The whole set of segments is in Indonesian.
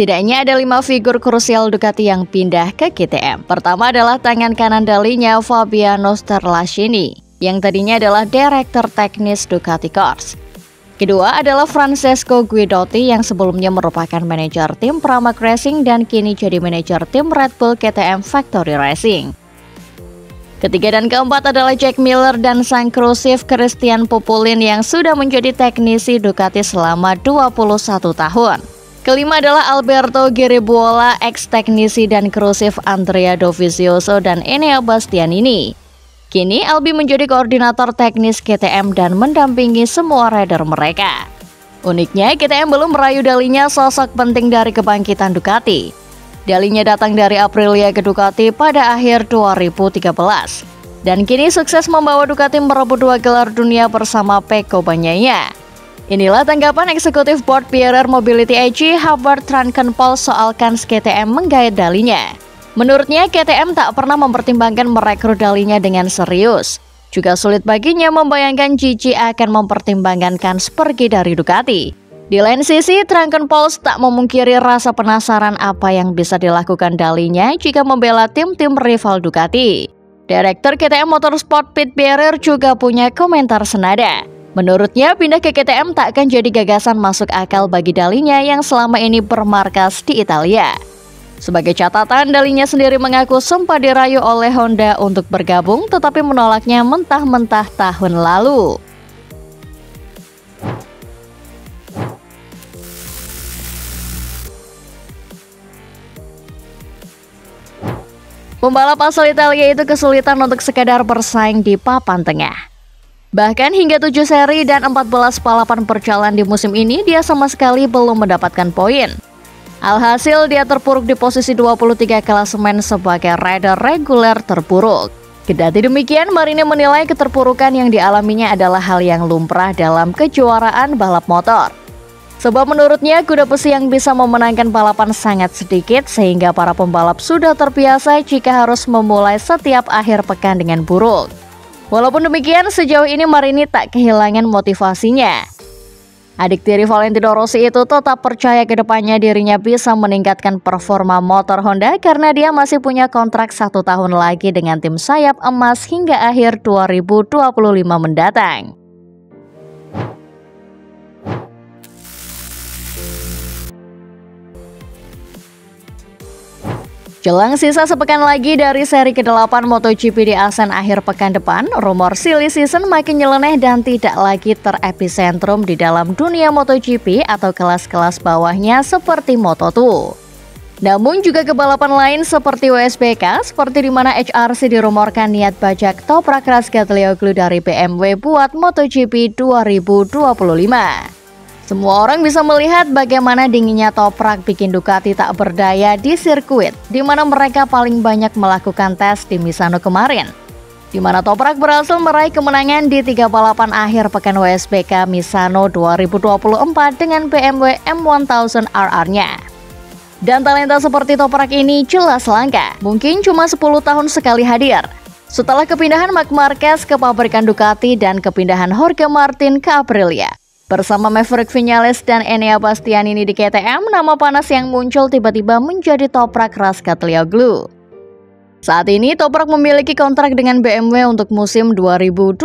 Setidaknya ada 5 figur krusial Ducati yang pindah ke KTM. Pertama adalah tangan kanan dalinya Fabiano Sterlachini, yang tadinya adalah Direktur Teknis Ducati Cars. Kedua adalah Francesco Guidotti yang sebelumnya merupakan manajer tim Pramac Racing dan kini jadi manajer tim Red Bull KTM Factory Racing. Ketiga dan keempat adalah Jack Miller dan sang kru chief Christian Populin yang sudah menjadi teknisi Ducati selama 21 tahun. Kelima adalah Alberto Giribuola, ex-teknisi dan kru chief Andrea Dovizioso dan Enea Bastianini. Kini Albi menjadi koordinator teknis KTM dan mendampingi semua rider mereka. Uniknya, KTM belum merayu dalinya, sosok penting dari kebangkitan Ducati. Dalinya datang dari Aprilia ke Ducati pada akhir 2013. Dan kini sukses membawa Ducati merebut 2 gelar dunia bersama Pecco Bagnaia. Inilah tanggapan eksekutif board Pierer Mobility AG Hubbard Trunkenpolz soal kans KTM menggait dalinya. Menurutnya, KTM tak pernah mempertimbangkan merekrut dalinya dengan serius. Juga sulit baginya membayangkan Gigi akan mempertimbangkan kans pergi dari Ducati. Di lain sisi, Trunkenpolz tak memungkiri rasa penasaran apa yang bisa dilakukan dalinya jika membela tim-tim rival Ducati. Direktur KTM Motorsport Pete Pierer juga punya komentar senada. Menurutnya, pindah ke KTM tak akan jadi gagasan masuk akal bagi dalinya yang selama ini bermarkas di Italia. Sebagai catatan, dalinya sendiri mengaku sempat dirayu oleh Honda untuk bergabung tetapi menolaknya mentah-mentah tahun lalu. Pembalap asal Italia itu kesulitan untuk sekadar bersaing di papan tengah. Bahkan hingga 7 seri dan 14 balapan berjalan di musim ini, dia sama sekali belum mendapatkan poin. Alhasil dia terpuruk di posisi 23 klasemen sebagai rider reguler terburuk. Kendati demikian, Marini menilai keterpurukan yang dialaminya adalah hal yang lumrah dalam kejuaraan balap motor. Sebab menurutnya kuda besi yang bisa memenangkan balapan sangat sedikit sehingga para pembalap sudah terbiasa jika harus memulai setiap akhir pekan dengan buruk. Walaupun demikian, sejauh ini Marini tak kehilangan motivasinya. Adik tiri Valentino Rossi itu tetap percaya ke depannya dirinya bisa meningkatkan performa motor Honda karena dia masih punya kontrak 1 tahun lagi dengan tim sayap emas hingga akhir 2025 mendatang. Jelang sisa sepekan lagi dari seri ke-8 MotoGP di Asen akhir pekan depan, rumor silly season makin nyeleneh dan tidak lagi terepicentrum di dalam dunia MotoGP atau kelas-kelas bawahnya seperti Moto2. Namun juga ke balapan lain seperti WSBK, seperti di mana HRC dirumorkan niat bajak Toprak Razgatlioglu dari BMW buat MotoGP 2025. Semua orang bisa melihat bagaimana dinginnya Toprak bikin Ducati tak berdaya di sirkuit, di mana mereka paling banyak melakukan tes di Misano kemarin. Di mana Toprak berhasil meraih kemenangan di 3 balapan akhir pekan WSBK Misano 2024 dengan BMW M1000 RR-nya. Dan talenta seperti Toprak ini jelas langka, mungkin cuma 10 tahun sekali hadir. Setelah kepindahan Marc Marquez ke pabrikan Ducati dan kepindahan Jorge Martin ke Aprilia. Bersama Maverick Viñales dan Enea Bastianini di KTM, nama panas yang muncul tiba-tiba menjadi Toprak Razgatlioglu. Saat ini Toprak memiliki kontrak dengan BMW untuk musim 2025.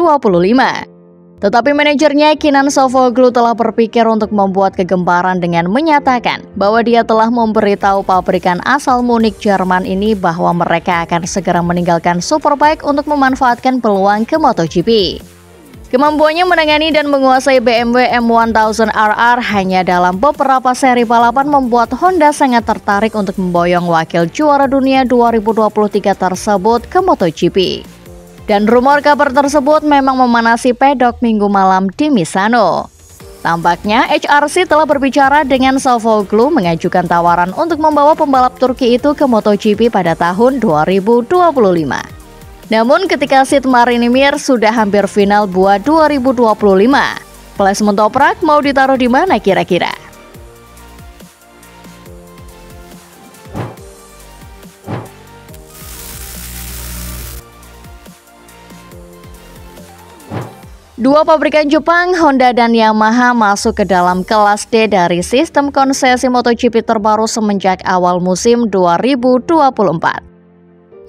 Tetapi manajernya Kenan Sofuoglu telah berpikir untuk membuat kegemparan dengan menyatakan bahwa dia telah memberitahu pabrikan asal Munich, Jerman ini bahwa mereka akan segera meninggalkan Superbike untuk memanfaatkan peluang ke MotoGP. Kemampuannya menangani dan menguasai BMW M1000 RR hanya dalam beberapa seri balapan membuat Honda sangat tertarik untuk memboyong wakil juara dunia 2023 tersebut ke MotoGP. Dan rumor kabar tersebut memang memanasi pedok minggu malam di Misano. Tampaknya HRC telah berbicara dengan Sofuoglu mengajukan tawaran untuk membawa pembalap Turki itu ke MotoGP pada tahun 2025. Namun ketika Sid Marini Mir sudah hampir final buat 2025, placement Toprak mau ditaruh di mana kira-kira? Dua pabrikan Jepang, Honda dan Yamaha masuk ke dalam kelas D dari sistem konsesi MotoGP terbaru semenjak awal musim 2024.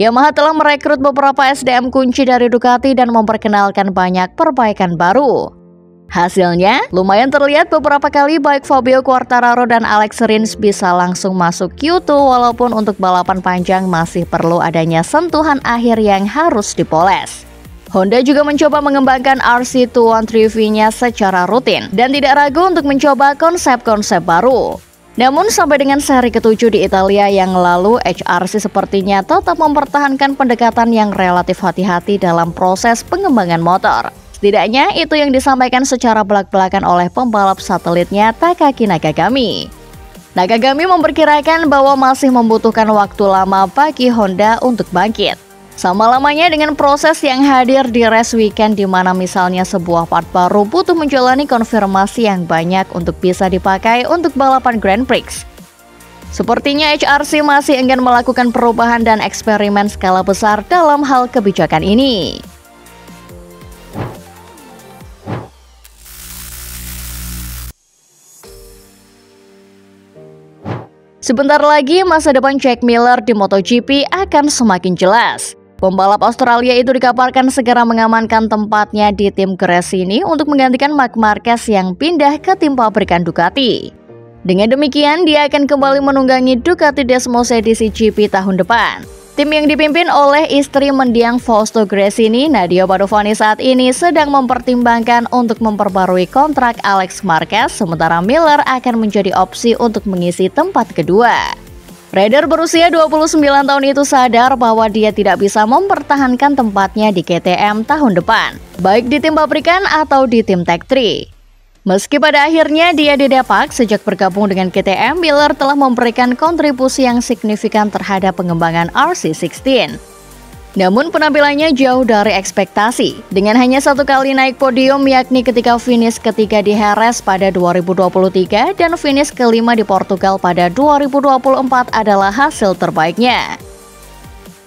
Yamaha telah merekrut beberapa SDM kunci dari Ducati dan memperkenalkan banyak perbaikan baru. Hasilnya, lumayan terlihat beberapa kali baik Fabio Quartararo dan Alex Rins bisa langsung masuk Q2 walaupun untuk balapan panjang masih perlu adanya sentuhan akhir yang harus dipoles. Honda juga mencoba mengembangkan RC213V-nya secara rutin dan tidak ragu untuk mencoba konsep-konsep baru. Namun sampai dengan seri ke-7 di Italia yang lalu, HRC sepertinya tetap mempertahankan pendekatan yang relatif hati-hati dalam proses pengembangan motor. Setidaknya itu yang disampaikan secara belak-belakan oleh pembalap satelitnya Takaki Nakagami. Nakagami memperkirakan bahwa masih membutuhkan waktu lama bagi Honda untuk bangkit. Sama lamanya dengan proses yang hadir di race weekend di mana misalnya sebuah part baru butuh menjalani konfirmasi yang banyak untuk bisa dipakai untuk balapan Grand Prix. Sepertinya HRC masih enggan melakukan perubahan dan eksperimen skala besar dalam hal kebijakan ini. Sebentar lagi masa depan Jack Miller di MotoGP akan semakin jelas. Pembalap Australia itu dikabarkan segera mengamankan tempatnya di tim Gresini untuk menggantikan Marc Marquez yang pindah ke tim pabrikan Ducati. Dengan demikian, dia akan kembali menunggangi Ducati Desmos edisi GP tahun depan. Tim yang dipimpin oleh istri mendiang Fausto Gresini, Nadia Padovani saat ini sedang mempertimbangkan untuk memperbarui kontrak Alex Marquez, sementara Miller akan menjadi opsi untuk mengisi tempat kedua. Rider berusia 29 tahun itu sadar bahwa dia tidak bisa mempertahankan tempatnya di KTM tahun depan, baik di tim pabrikan atau di tim Tech 3. Meski pada akhirnya dia didepak sejak bergabung dengan KTM, Miller telah memberikan kontribusi yang signifikan terhadap pengembangan RC16. Namun penampilannya jauh dari ekspektasi, dengan hanya satu kali naik podium yakni ketika finish ketiga di Jerez pada 2023 dan finish kelima di Portugal pada 2024 adalah hasil terbaiknya.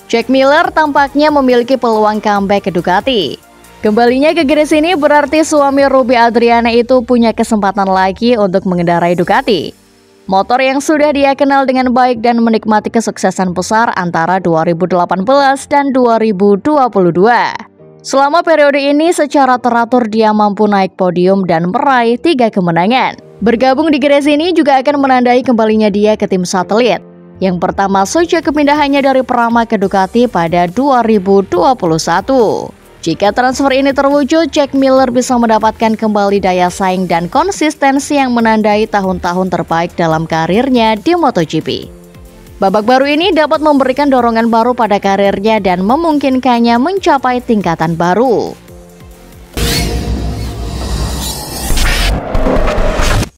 Jack Miller tampaknya memiliki peluang comeback ke Ducati. Kembalinya ke Gresini berarti suami Ruby Adriana itu punya kesempatan lagi untuk mengendarai Ducati. Motor yang sudah dia kenal dengan baik dan menikmati kesuksesan besar antara 2018 dan 2022. Selama periode ini secara teratur dia mampu naik podium dan meraih 3 kemenangan. Bergabung di Gresini juga akan menandai kembalinya dia ke tim satelit. Yang pertama sejak kepindahannya dari Prama ke Ducati pada 2021. Jika transfer ini terwujud, Jack Miller bisa mendapatkan kembali daya saing dan konsistensi yang menandai tahun-tahun terbaik dalam karirnya di MotoGP. Babak baru ini dapat memberikan dorongan baru pada karirnya dan memungkinkannya mencapai tingkatan baru.